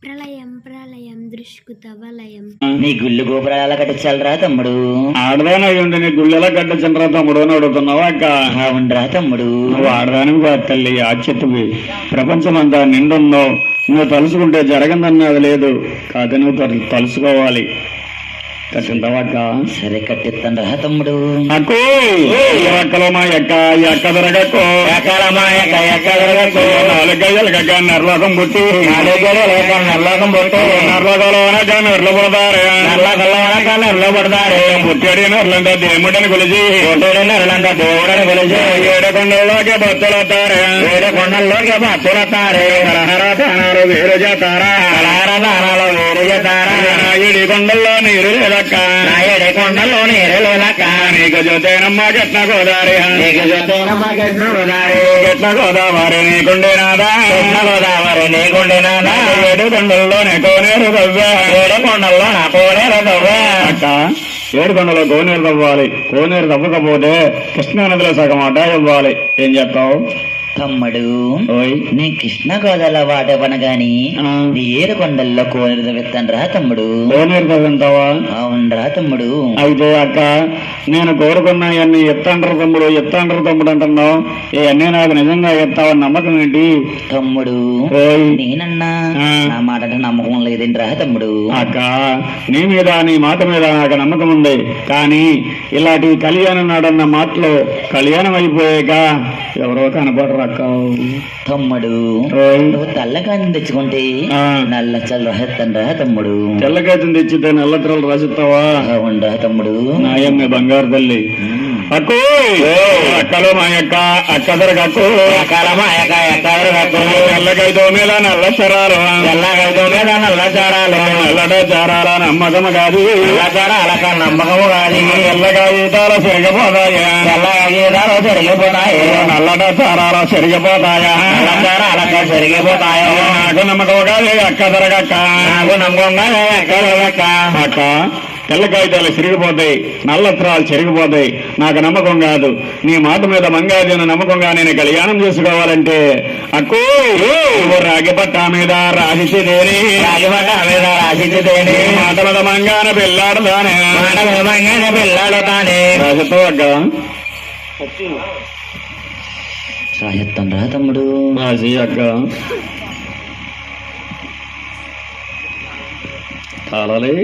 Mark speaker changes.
Speaker 1: ప్రళయం ప్రళయం దృష్కుతవలయం.
Speaker 2: నీ గుళ్ళు గోపురాల కట్టించాలరా తమ్ముడు.
Speaker 3: ఆడదాని అయి ఉండి నీ గుళ్ళెలా కట్టించరా తమ్ముడు అని అడుగుతున్నావా అక్క?
Speaker 2: అవునరా తమ్ముడు.
Speaker 3: నువ్వు ఆడదానికి కాదు తల్లి, ఆ చెట్టువి. ప్రపంచమంతా నిండుందో నువ్వు తలుసుకుంటే జరగదన్నది లేదు. కాదు, నువ్వు తలుసుకోవాలి. కట్టింటావక్క?
Speaker 2: సరే కట్టిస్తాను రా తమ్ముడు.
Speaker 3: అక్కో ఎక్కలో మా ఎక్క ఎక్క దొరకక్కో ఎక్కల మా ఎక్క ఎక్క దొరకక్కో. నాలుగయ్యలక నర్లోకం పుట్టి నర్లోకం పుట్టి నర్లోకంలోనక నర్లు పడతారు నర్లకల్లోనక నర్లు పడతారు. పుట్టేడి నర్లంతా దేవుడని కొలిచి పుట్టేడి నర్లంతా దేవుడని కొలిచి ఏడుకొండల్లోకి భక్తులు వస్తారు. ఏడుకొండల్లోకి భక్తులు వస్తారు. కలహర దానాలు వేరు చేస్తారా? కలహర దానాలు వేరు చేస్తారా? ఏడి కొండల్లో నీరు నాయడే కొండలో నీరులక నీకు జోతేనమ్మ గట్న గోదావరి నీకు జోతేనమ్మ గట్న గోదావరి గట్న గోదావరి నీకుండేనాదా గట్న గోదావరి నీకుండేనాదా. ఏడు కొండల్లోనే కోనేరు తవ్వా ఏడు కొండల్లో నా కోనేరు తవ్వా అక్క. ఏడు కొండలో కోనేరు తవ్వాలి. కోనేరు తవ్వకపోతే కృష్ణానదిలో సగం అడ్డా ఇవ్వాలి. ఏం చెప్తావు
Speaker 2: తమ్ముడు? నీ కృష్ణ గోదావరి వాట పనగాని నీ ఏరుకొండల్లో కోనేరు విత్తాను రా తమ్ముడు.
Speaker 3: కోనేరు తవ్వుతావా?
Speaker 2: అవునరా తమ్ముడు.
Speaker 3: అయితే అక్క, నేను కోరుకున్నాయన్ని ఎత్తండ్రు తమ్ముడు ఎత్తండ్రు తమ్ముడు అంటున్నావు. ఇవన్నీ నాకు నిజంగా ఎత్తావని నమ్మకం ఏంటి
Speaker 2: తమ్ముడు? నేనన్నా నా మాట నమ్మకం లేదేంట్రా తమ్ముడు?
Speaker 3: అక్క, నీ మీద నీ మాట మీద నాకు నమ్మకం ఉంది. కానీ ఇలాంటి కళ్యాణం నాడన్న మాటలు కళ్యాణం అయిపోయాక ఎవరో కనపడరు అక్క.
Speaker 2: తమ్ముడు, నువ్వు తెల్లకాయని తెచ్చుకుంటే నల్ల చల్ రాసేస్తాను రా తమ్ముడు.
Speaker 3: తెల్లకాయని తెచ్చితే నల్ల తెరలు రాసిస్తావా?
Speaker 2: అవునరా తమ్ముడు.
Speaker 3: నాయమ్మ బంగారు తల్లి. అక్కు అక్కలు మా యొక్క అక్క దొరకక్కు అక్కల మా యొక్క ఎక్క దొరకక్కు. నల్లకైతో మీద నల్ల చరాలు నల్లకైతో మీద నల్ల చారాలు నల్లట చారాల నమ్మకము కాదు. నల్ల చారాలక నమ్మకము కాదు. తెల్ల కాగితాలు చెరిగిపోతాయా తెల్ల కాగితాలు చెరిగిపోతాయి. నల్లట చారాలు చెరిగిపోతాయా నల్ల చారాలక చెరిగిపోతాయా. నాకు నమ్మకం కాదు అక్క దొరకక్క. నాకు నమ్మకం కాదు అక్క దొరకక్క. అక్క, తెల్ల కాగితాలు చెరిగిపోతాయి, నల్లత్రాలు చెరిగిపోతాయి. నాకు నమ్మకం కాదు. నీ మాట మీద మంగాజన నమ్మకంగా నేను కళ్యాణం చేసుకోవాలంటే అక్కో రాగిపట్ట మీద రాసిదేని రాగిపట్ట మీద రాసిదేని మాట మీద మంగాన పెళ్ళాడుతానే మాట మీద మంగాన పెళ్ళాడుతానే రాసితో అక్క.
Speaker 2: రాసిస్తాను రా తమ్ముడు.
Speaker 3: రాసి అక్క. తాళాలి